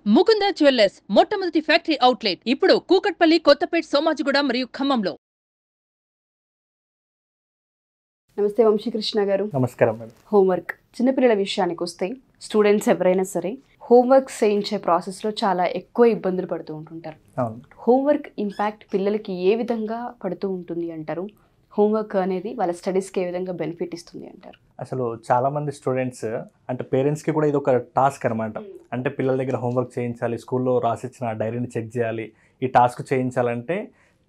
Mukunda jewellers మొట్టమొదటి factory outlet ఇప్పుడు కూకట్పల్లి, కొత్తపేట్, సోమాజిగూడ మరియు ఖమ్మంలో. నమస్తే వంశీకృష్ణ గారు. నమస్కారం మేడం. హోంవర్క్ చిన్నపిల్లల విషయానికి వస్తే స్టూడెంట్స్ ఎవరైనా సరే హోంవర్క్ చేయించే ప్రాసెస్లో చాలా ఎక్కువ ఇబ్బందులు పడుతూ ఉంటుంటారు. హోంవర్క్ ఇంపాక్ట్ పిల్లలకి ఏ విధంగా పడుతూ ఉంటుంది అంటారు? హోంవర్క్ అనేది వాళ్ళ స్టడీస్కి ఏ విధంగా బెనిఫిట్ ఇస్తుంది అంటారు? అసలు చాలామంది స్టూడెంట్స్ అంటే పేరెంట్స్కి కూడా ఇది ఒక టాస్క్ అనమాట. అంటే పిల్లల దగ్గర హోంవర్క్ చేయించాలి, స్కూల్లో రాసిచ్చిన డైరీని చెక్ చేయాలి, ఈ టాస్క్ చేయించాలంటే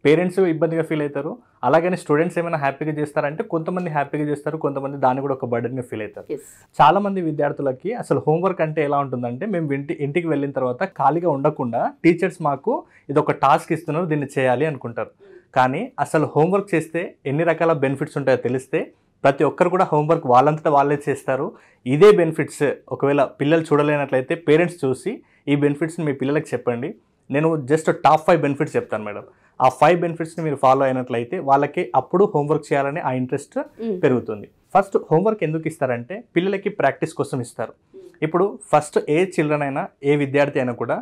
పేరెంట్స్ ఇబ్బందిగా ఫీల్ అవుతారు. అలాగని స్టూడెంట్స్ ఏమైనా హ్యాపీగా చేస్తారంటే కొంతమంది హ్యాపీగా చేస్తారు, కొంతమంది దాన్ని కూడా ఒక బర్డెన్గా ఫీల్ అవుతారు. చాలామంది విద్యార్థులకి అసలు హోంవర్క్ అంటే ఎలా ఉంటుందంటే, మేము ఇంటికి వెళ్ళిన తర్వాత ఖాళీగా ఉండకుండా టీచర్స్ మాకు ఇది ఒక టాస్క్ ఇస్తున్నారు, దీన్ని చేయాలి అనుకుంటారు. కానీ అసలు హోంవర్క్ చేస్తే ఎన్ని రకాల బెనిఫిట్స్ ఉంటాయో తెలిస్తే ప్రతి ఒక్కరు కూడా హోంవర్క్ వాళ్ళంతటా వాళ్ళే చేస్తారు. ఇదే బెనిఫిట్స్ ఒకవేళ పిల్లలు చూడలేనట్లయితే పేరెంట్స్ చూసి ఈ బెనిఫిట్స్ని మీ పిల్లలకి చెప్పండి. నేను జస్ట్ టాప్ 5 బెనిఫిట్స్ చెప్తాను మేడం. ఆ 5 బెనిఫిట్స్ని మీరు ఫాలో అయినట్లయితే వాళ్ళకి అప్పుడు హోంవర్క్ చేయాలని ఆ ఇంట్రెస్ట్ పెరుగుతుంది. ఫస్ట్ హోంవర్క్ ఎందుకు ఇస్తారంటే పిల్లలకి ప్రాక్టీస్ కోసం ఇస్తారు. ఇప్పుడు ఫస్ట్ ఏ చిల్డ్రన్ అయినా, ఏ విద్యార్థి అయినా కూడా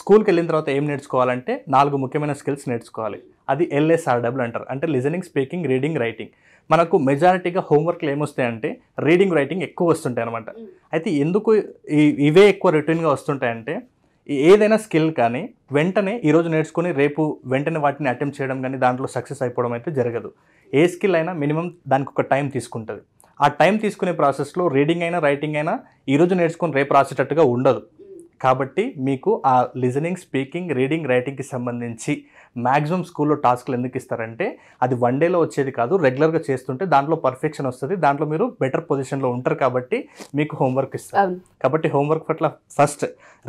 స్కూల్కి వెళ్ళిన తర్వాత ఏం నేర్చుకోవాలంటే 4 ముఖ్యమైన స్కిల్స్ నేర్చుకోవాలి. అది LSRW అంటారు. అంటే లిజనింగ్, స్పీకింగ్, రీడింగ్, రైటింగ్. మనకు మెజారిటీగా హోంవర్క్లు ఏమొస్తాయంటే రీడింగ్, రైటింగ్ ఎక్కువ వస్తుంటాయి అనమాట. అయితే ఎందుకు ఇవే ఎక్కువ రొటీన్గా వస్తుంటాయంటే ఏదైనా స్కిల్ కానీ వెంటనే ఈరోజు నేర్చుకుని రేపు వెంటనే వాటిని అటెంప్ట్ చేయడం కానీ దాంట్లో సక్సెస్ అయిపోవడం అయితే జరగదు. ఏ స్కిల్ అయినా మినిమం దానికి ఒక టైం తీసుకుంటుంది. ఆ టైం తీసుకునే ప్రాసెస్లో రీడింగ్ అయినా, రైటింగ్ అయినా ఈరోజు నేర్చుకుని రేపు రాసేటట్టుగా ఉండదు. కాబట్టి మీకు ఆ లిజనింగ్, స్పీకింగ్, రీడింగ్, రైటింగ్కి సంబంధించి మ్యాక్సిమం స్కూల్లో టాస్క్లు ఎందుకు ఇస్తారంటే అది వన్ డేలో వచ్చేది కాదు, రెగ్యులర్గా చేస్తుంటే దాంట్లో పర్ఫెక్షన్ వస్తుంది, దాంట్లో మీరు బెటర్ పొజిషన్లో ఉంటారు. కాబట్టి మీకు హోంవర్క్ ఇస్తారు. కాబట్టి హోంవర్క్ పట్ల ఫస్ట్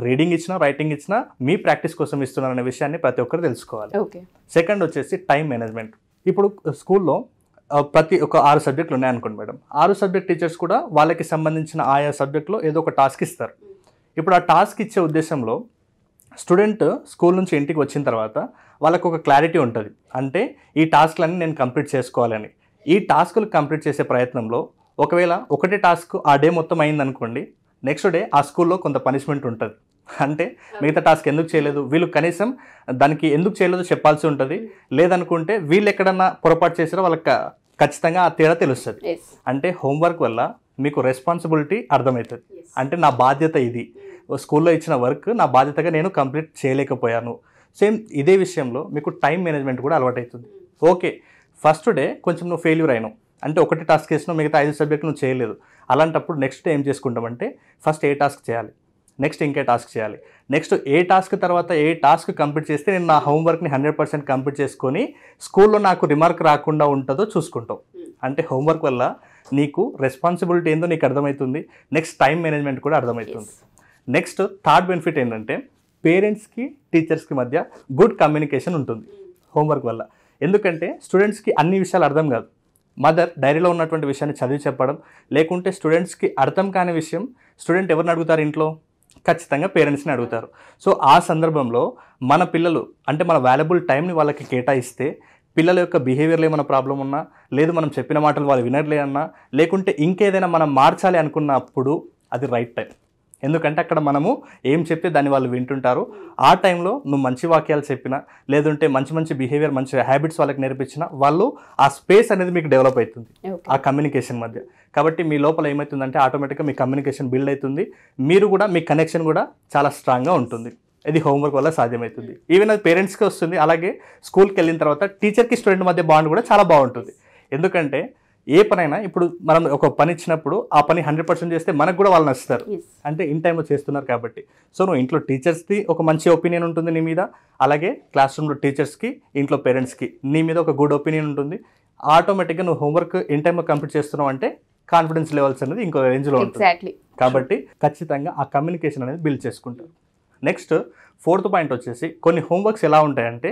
రీడింగ్ ఇచ్చినా, రైటింగ్ ఇచ్చినా మీ ప్రాక్టీస్ కోసం ఇస్తున్నారనే విషయాన్ని ప్రతి ఒక్కరు తెలుసుకోవాలి. సెకండ్ వచ్చేసి టైం మేనేజ్మెంట్. ఇప్పుడు స్కూల్లో ప్రతి ఒక 6 సబ్జెక్టులు ఉన్నాయనుకోండి మేడం. 6 సబ్జెక్ట్ టీచర్స్ కూడా వాళ్ళకి సంబంధించిన ఆయా సబ్జెక్టులో ఏదో ఒక టాస్క్ ఇస్తారు. ఇప్పుడు ఆ టాస్క్ ఇచ్చే ఉద్దేశంలో స్టూడెంట్ స్కూల్ నుంచి ఇంటికి వచ్చిన తర్వాత వాళ్ళకు ఒక క్లారిటీ ఉంటుంది. అంటే ఈ టాస్క్లన్నీ నేను కంప్లీట్ చేసుకోవాలని. ఈ టాస్కులు కంప్లీట్ చేసే ప్రయత్నంలో ఒకవేళ ఒకటే టాస్క్ ఆ డే మొత్తం అయిందనుకోండి, నెక్స్ట్ డే ఆ స్కూల్లో కొంత పనిష్మెంట్ ఉంటుంది. అంటే మిగతా టాస్క్ ఎందుకు చేయలేదు, వీళ్ళు కనీసం దానికి ఎందుకు చేయలేదో చెప్పాల్సి ఉంటుంది. లేదనుకుంటే వీళ్ళు ఎక్కడన్నా పొరపాటు చేసారో వాళ్ళకి ఖచ్చితంగా ఆ తేడా తెలుస్తుంది. అంటే హోంవర్క్ వల్ల మీకు రెస్పాన్సిబిలిటీ అర్థమవుతుంది. అంటే నా బాధ్యత ఇది, స్కూల్లో ఇచ్చిన వర్క్ నా బాధ్యతగా నేను కంప్లీట్ చేయలేకపోయాను. సేమ్ ఇదే విషయంలో మీకు టైం మేనేజ్మెంట్ కూడా అలవాటవుతుంది. ఓకే, ఫస్ట్ డే కొంచెం నువ్వు ఫెయిల్యూర్ అయినావు, అంటే ఒకటి టాస్క్ చేసినావు, మిగతా 5 సబ్జెక్టులు నువ్వు చేయలేదు. అలాంటప్పుడు నెక్స్ట్ డే ఏం చేసుకుంటామంటే ఫస్ట్ ఏ టాస్క్ చేయాలి, నెక్స్ట్ ఇంకే టాస్క్ చేయాలి, నెక్స్ట్ ఏ టాస్క్ తర్వాత ఏ టాస్క్ కంప్లీట్ చేస్తే నేను నా హోంవర్క్ని 100% కంప్లీట్ చేసుకొని స్కూల్లో నాకు రిమార్క్ రాకుండా ఉంటుందో చూసుకుంటావు. అంటే హోంవర్క్ వల్ల నీకు రెస్పాన్సిబిలిటీ ఏందో నీకు అర్థమవుతుంది, నెక్స్ట్ టైం మేనేజ్మెంట్ కూడా అర్థమవుతుంది. నెక్స్ట్ థర్డ్ బెనిఫిట్ ఏంటంటే పేరెంట్స్కి, టీచర్స్కి మధ్య గుడ్ కమ్యూనికేషన్ ఉంటుంది హోంవర్క్ వల్ల. ఎందుకంటే స్టూడెంట్స్కి అన్ని విషయాలు అర్థం కాదు. మదర్ డైరీలో ఉన్నటువంటి విషయాన్ని చదివి చెప్పడం, లేకుంటే స్టూడెంట్స్కి అర్థం కాని విషయం స్టూడెంట్ ఎవరిని అడుగుతారు ఇంట్లో? ఖచ్చితంగా పేరెంట్స్ని అడుగుతారు. సో ఆ సందర్భంలో మన పిల్లలు అంటే మన వాల్యుబుల్ టైంని వాళ్ళకి కేటాయిస్తే పిల్లల యొక్క బిహేవియర్లో ఏమైనా ప్రాబ్లం ఉన్నా, లేదు మనం చెప్పిన మాటలు వాళ్ళు వినట్లేదన్నా, లేకుంటే ఇంకేదైనా మనం మార్చాలి అనుకున్నప్పుడు అది రైట్ టైం. ఎందుకంటే అక్కడ మనము ఏం చెప్తే దాన్ని వాళ్ళు వింటుంటారు. ఆ టైంలో నువ్వు మంచి వాక్యాలు చెప్పినా, లేదంటే మంచి బిహేవియర్, మంచి హ్యాబిట్స్ వాళ్ళకి నేర్పించినా వాళ్ళు ఆ స్పేస్ అనేది మీకు డెవలప్ అవుతుంది ఆ కమ్యూనికేషన్ మధ్య. కాబట్టి మీ లోపల ఏమవుతుందంటే ఆటోమేటిక్గా మీ కమ్యూనికేషన్ బిల్డ్ అవుతుంది, మీరు కూడా మీ కనెక్షన్ కూడా చాలా స్ట్రాంగ్గా ఉంటుంది. ఇది హోంవర్క్ వల్ల సాధ్యమవుతుంది. ఈవెన్ అది పేరెంట్స్కి వస్తుంది. అలాగే స్కూల్కి వెళ్ళిన తర్వాత టీచర్కి స్టూడెంట్ మధ్య బాండ్ కూడా చాలా బాగుంటుంది. ఎందుకంటే ఏ పనైనా ఇప్పుడు మనం ఒక పని ఇచ్చినప్పుడు ఆ పని 100% చేస్తే మనకు కూడా వాళ్ళు నచ్చుతారు. అంటే ఇన్ టైంలో చేస్తున్నారు కాబట్టి. సో నువ్వు ఇంట్లో టీచర్స్కి ఒక మంచి ఒపీనియన్ ఉంటుంది నీ మీద, అలాగే క్లాస్ రూమ్లో టీచర్స్కి, ఇంట్లో పేరెంట్స్కి నీ మీద ఒక గుడ్ ఒపీనియన్ ఉంటుంది. ఆటోమేటిక్గా నువ్వు హోంవర్క్ ఇన్ టైంలో కంప్లీట్ చేస్తున్నావు అంటే కాన్ఫిడెన్స్ లెవెల్స్ అనేది ఇంకో రేంజ్లో ఉంటుంది. కాబట్టి ఖచ్చితంగా ఆ కమ్యూనికేషన్ అనేది బిల్డ్ చేసుకుంటారు. నెక్స్ట్ 4th పాయింట్ వచ్చేసి కొన్ని హోంవర్క్స్ ఎలా ఉంటాయంటే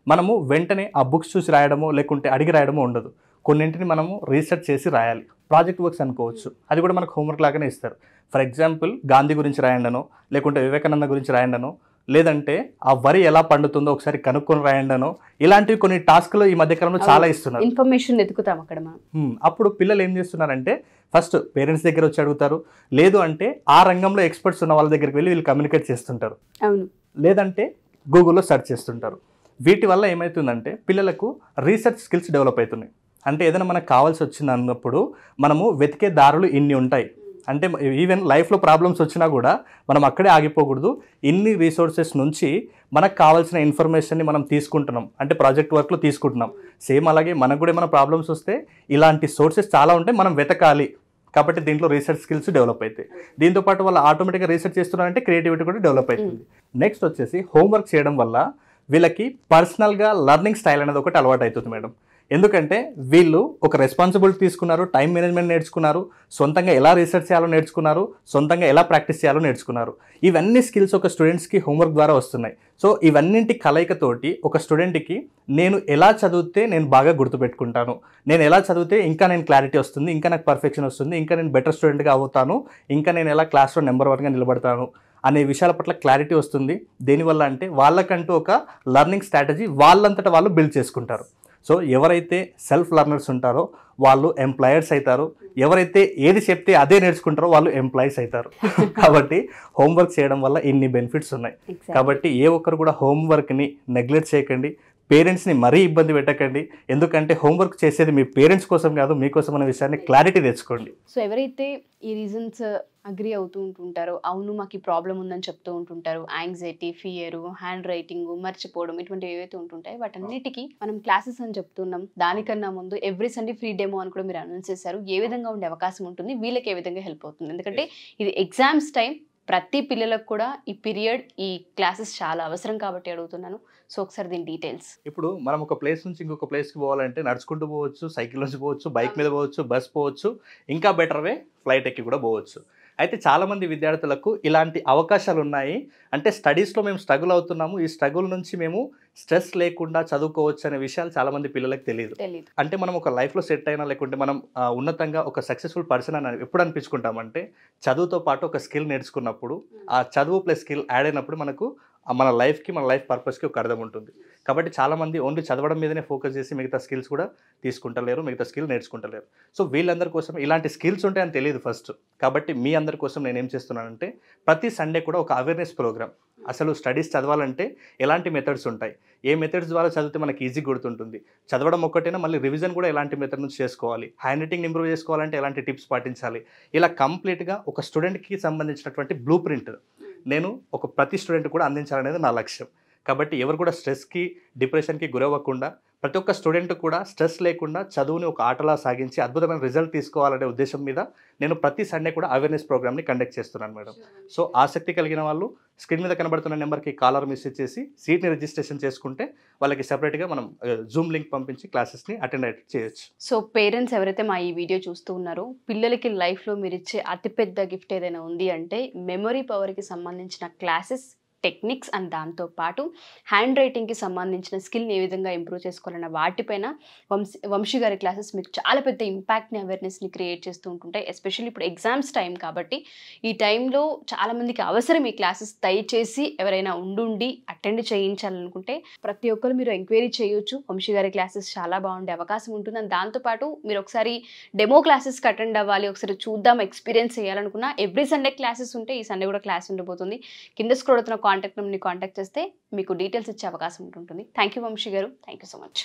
మనము వెంటనే ఆ బుక్స్ చూసి రాయడమో లేకుంటే అడిగి రాయడమో ఉండదు. కొన్నింటిని మనము రీసెర్చ్ చేసి రాయాలి. ప్రాజెక్ట్ వర్క్స్ అనుకోవచ్చు, అది కూడా మనకు హోంవర్క్ లాగానే ఇస్తారు. ఫర్ ఎగ్జాంపుల్ గాంధీ గురించి రాయండనో, లేకుంటే వివేకానంద గురించి రాయండనో, లేదంటే ఆ వరి ఎలా పండుతుందో ఒకసారి కనుక్కొని రాయండనో ఇలాంటివి కొన్ని టాస్క్లు ఈ మధ్యకాలంలో చాలా ఇస్తున్నారు. ఇన్ఫర్మేషన్ ఎదుగుతాం అక్కడ మనం. అప్పుడు పిల్లలు ఏం చేస్తున్నారంటే ఫస్ట్ పేరెంట్స్ దగ్గర వచ్చి అడుగుతారు, లేదు అంటే ఆ రంగంలో ఎక్స్పర్ట్స్ ఉన్న వాళ్ళ దగ్గరికి వెళ్ళి వీళ్ళు కమ్యూనికేట్ చేస్తుంటారు, అవును, లేదంటే గూగుల్లో సెర్చ్ చేస్తుంటారు. వీటి వల్ల ఏమవుతుందంటే పిల్లలకు రీసెర్చ్ స్కిల్స్ డెవలప్ అవుతున్నాయి. అంటే ఏదైనా మనకు కావాల్సి వచ్చింది అన్నప్పుడు మనము వెతికే దారులు ఇన్ని ఉంటాయి. అంటే ఈవెన్ లైఫ్లో ప్రాబ్లమ్స్ వచ్చినా కూడా మనం అక్కడే ఆగిపోకూడదు. ఇన్ని రీసోర్సెస్ నుంచి మనకు కావాల్సిన ఇన్ఫర్మేషన్ని మనం తీసుకుంటున్నాం, అంటే ప్రాజెక్ట్ వర్క్లో తీసుకుంటున్నాం. సేమ్ అలాగే మనకు కూడా ఏమైనా ప్రాబ్లమ్స్ వస్తే ఇలాంటి సోర్సెస్ చాలా ఉంటాయి, మనం వెతకాలి. కాబట్టి దీంట్లో రీసెర్చ్ స్కిల్స్ డెవలప్ అవుతాయి. దీంతోపాటు వాళ్ళు ఆటోమేటిక్గా రీసెర్చ్ చేస్తున్నారంటే క్రియేటివిటీ కూడా డెవలప్ అవుతుంది. నెక్స్ట్ వచ్చేసి హోంవర్క్ చేయడం వల్ల వీళ్ళకి పర్సనల్గా లెర్నింగ్ స్టైల్ అనేది ఒకటి అలవాటు అవుతుంది మేడం. ఎందుకంటే వీళ్ళు ఒక రెస్పాన్సిబిలిటీ తీసుకున్నారు, టైం మేనేజ్మెంట్ నేర్చుకున్నారు, సొంతంగా ఎలా రీసెర్చ్ చేయాలో నేర్చుకున్నారు, సొంతంగా ఎలా ప్రాక్టీస్ చేయాలో నేర్చుకున్నారు. ఇవన్నీ స్కిల్స్ ఒక స్టూడెంట్స్కి హోంవర్క్ ద్వారా వస్తున్నాయి. సో ఇవన్నింటి కలయికతోటి ఒక స్టూడెంట్కి నేను ఎలా చదివితే నేను బాగా గుర్తుపెట్టుకుంటాను, నేను ఎలా చదివితే ఇంకా నేను క్లారిటీ వస్తుంది, ఇంకా నాకు పర్ఫెక్షన్ వస్తుంది, ఇంకా నేను బెటర్ స్టూడెంట్గా అవుతాను, ఇంకా నేను ఎలా క్లాస్లో నెంబర్ 1గా నిలబడతాను అనే విషయాల పట్ల క్లారిటీ వస్తుంది. దేనివల్ల అంటే వాళ్ళకంటూ ఒక లెర్నింగ్ స్ట్రాటజీ వాళ్ళంతటా వాళ్ళు బిల్డ్ చేసుకుంటారు. సో ఎవరైతే సెల్ఫ్ లెర్నర్స్ ఉంటారో వాళ్ళు ఎంప్లాయర్స్ అవుతారు, ఎవరైతే ఏది చెప్తే అదే నేర్చుకుంటారో వాళ్ళు ఎంప్లాయీస్ అవుతారు. కాబట్టి హోంవర్క్ చేయడం వల్ల ఇన్ని బెనిఫిట్స్ ఉన్నాయి. కాబట్టి ఏ ఒక్కరు కూడా హోంవర్క్ని నెగ్లెక్ట్ చేయకండి, పేరెంట్స్ని మరీ ఇబ్బంది పెట్టకండి. ఎందుకంటే హోంవర్క్ చేసేది మీ పేరెంట్స్ కోసం కాదు, మీకోసం అనే విషయాన్ని క్లారిటీ తెచ్చుకోండి. సో ఎవరైతే ఈ రీజన్స్ అగ్రి అవుతూ ఉంటుంటారో, అవును మాకు ఈ ప్రాబ్లం ఉందని చెప్తూ ఉంటుంటారు, యాంగ్జైటీ, ఫియర్, హ్యాండ్ రైటింగ్, మర్చిపోవడం, ఇటువంటివి ఏవైతే ఉంటుంటాయో వాటన్నిటికీ మనం క్లాసెస్ అని చెప్తున్నాం. దానికన్నా ముందు ఎవ్రీ సండే ఫ్రీ డెమో అని కూడా మీరు అనౌన్స్ చేశారు. ఏ విధంగా ఉండే అవకాశం ఉంటుంది, వీళ్ళకి ఏ విధంగా హెల్ప్ అవుతుంది? ఎందుకంటే ఇది ఎగ్జామ్స్ టైం, ప్రతి పిల్లలకు కూడా ఈ పీరియడ్, ఈ క్లాసెస్ చాలా అవసరం కాబట్టి అడుగుతున్నాను. సో ఒకసారి దీని డీటెయిల్స్. ఇప్పుడు మనం ఒక ప్లేస్ నుంచి ఇంకొక ప్లేస్కి పోవాలంటే నడుచుకుంటూ పోవచ్చు, సైకిల్ నుంచి పోవచ్చు, బైక్ మీద పోవచ్చు, బస్ పోవచ్చు, ఇంకా బెటర్ వే ఫ్లైట్ ఎక్కి కూడా పోవచ్చు. అయితే చాలామంది విద్యార్థులకు ఇలాంటి అవకాశాలు ఉన్నాయి. అంటే స్టడీస్లో మేము స్ట్రగుల్ అవుతున్నాము, ఈ స్ట్రగుల్ నుంచి మేము స్ట్రెస్ లేకుండా చదువుకోవచ్చు అనే విషయాలు చాలామంది పిల్లలకు తెలియదు. అంటే మనం ఒక లైఫ్లో సెట్ అయినా లేకుంటే మనం ఉన్నతంగా ఒక సక్సెస్ఫుల్ పర్సన్ అని ఎప్పుడు అనిపించుకుంటామంటే చదువుతో పాటు ఒక స్కిల్ నేర్చుకున్నప్పుడు, ఆ చదువు ప్లస్ స్కిల్ యాడ్ అయినప్పుడు మనకు మన లైఫ్కి, మన లైఫ్ పర్పస్కి ఒక అర్థం ఉంటుంది. కాబట్టి చాలామంది ఓన్లీ చదవడం మీదనే ఫోకస్ చేసి మిగతా స్కిల్స్ కూడా తీసుకుంటలేరు, మిగతా స్కిల్ నేర్చుకుంటలేరు. సో వీళ్ళందరి కోసం ఇలాంటి స్కిల్స్ ఉంటాయని తెలియదు ఫస్ట్. కాబట్టి మీ అందరి కోసం నేను ఏం చేస్తున్నానంటే ప్రతి సండే కూడా ఒక అవేర్నెస్ ప్రోగ్రామ్. అసలు స్టడీస్ చదవాలంటే ఎలాంటి మెథడ్స్ ఉంటాయి, ఏ మెథడ్స్ ద్వారా చదివితే మనకి ఈజీ గుర్తుంటుంది, చదవడం ఒక్కటైనా మళ్ళీ రివిజన్ కూడా ఎలాంటి మెథడ్ నుంచి చేసుకోవాలి, హ్యాండ్ రైటింగ్ ఇంప్రూవ్ చేసుకోవాలంటే ఎలాంటి టిప్స్ పాటించాలి, ఇలా కంప్లీట్గా ఒక స్టూడెంట్కి సంబంధించినటువంటి బ్లూ ప్రింట్ నేను ఒక ప్రతి స్టూడెంట్ కూడా అందించాలనేది నా లక్ష్యం. కాబట్టి ఎవరు కూడా స్ట్రెస్కి, డిప్రెషన్కి గురవ్వకుండా, ప్రతి ఒక్క స్టూడెంట్ కూడా స్ట్రెస్ లేకుండా చదువుని ఒక ఆటలా సాగించి అద్భుతమైన రిజల్ట్ తీసుకోవాలనే ఉద్దేశం మీద నేను ప్రతి సండే కూడా అవేర్నెస్ ప్రోగ్రామ్ని కండక్ట్ చేస్తున్నాను మేడం. సో ఆసక్తి కలిగిన వాళ్ళు స్క్రీన్ మీద కనబడుతున్న నెంబర్కి కాలర్ మెసేజ్ చేసి సీట్ని రిజిస్ట్రేషన్ చేసుకుంటే వాళ్ళకి సెపరేట్గా మనం జూమ్ లింక్ పంపించి క్లాసెస్ని అటెండ్ చేయొచ్చు. సో పేరెంట్స్ ఎవరైతే మా ఈ వీడియో చూస్తూ ఉన్నారో, పిల్లలకి లైఫ్లో మీరు ఇచ్చే అతిపెద్ద గిఫ్ట్ ఏదైనా ఉంది అంటే మెమరీ పవర్కి సంబంధించిన క్లాసెస్, టెక్నిక్స్ అండ్ దాంతోపాటు హ్యాండ్ రైటింగ్కి సంబంధించిన స్కిల్ని ఏ విధంగా ఇంప్రూవ్ చేసుకోవాలన్న వాటిపైన వంశీ గారి క్లాసెస్ మీకు చాలా పెద్ద ఇంపాక్ట్ని, అవేర్నెస్ని క్రియేట్ చేస్తూ ఉంటుంటాయి. ఎస్పెషల్లీ ఇప్పుడు ఎగ్జామ్స్ టైం కాబట్టి ఈ టైంలో చాలామందికి అవసరం ఈ క్లాసెస్. దయచేసి ఎవరైనా ఉండి అటెండ్ చేయించాలనుకుంటే ప్రతి ఒక్కరు మీరు ఎంక్వైరీ చేయొచ్చు. వంశీ గారి క్లాసెస్ చాలా బాగుండే అవకాశం ఉంటుంది. అండ్ దాంతోపాటు మీరు ఒకసారి డెమో క్లాసెస్కి అటెండ్ అవ్వాలి, ఒకసారి చూద్దాం, ఎక్స్పీరియన్స్ చేయాలనుకున్నా ఎవ్రీ సండే క్లాసెస్ ఉంటే ఈ సండే కూడా క్లాస్ ఉండబోతుంది. కింద స్క్రోల్ అవుతున్న కాంటాక్ట్ నెంబర్ని కాంటాక్ట్ చేస్తే మీకు డీటెయిల్స్ ఇచ్చే అవకాశం ఉంటుంది. థ్యాంక్ యూ వంశీ గారు, థ్యాంక్ యూ సో మచ్.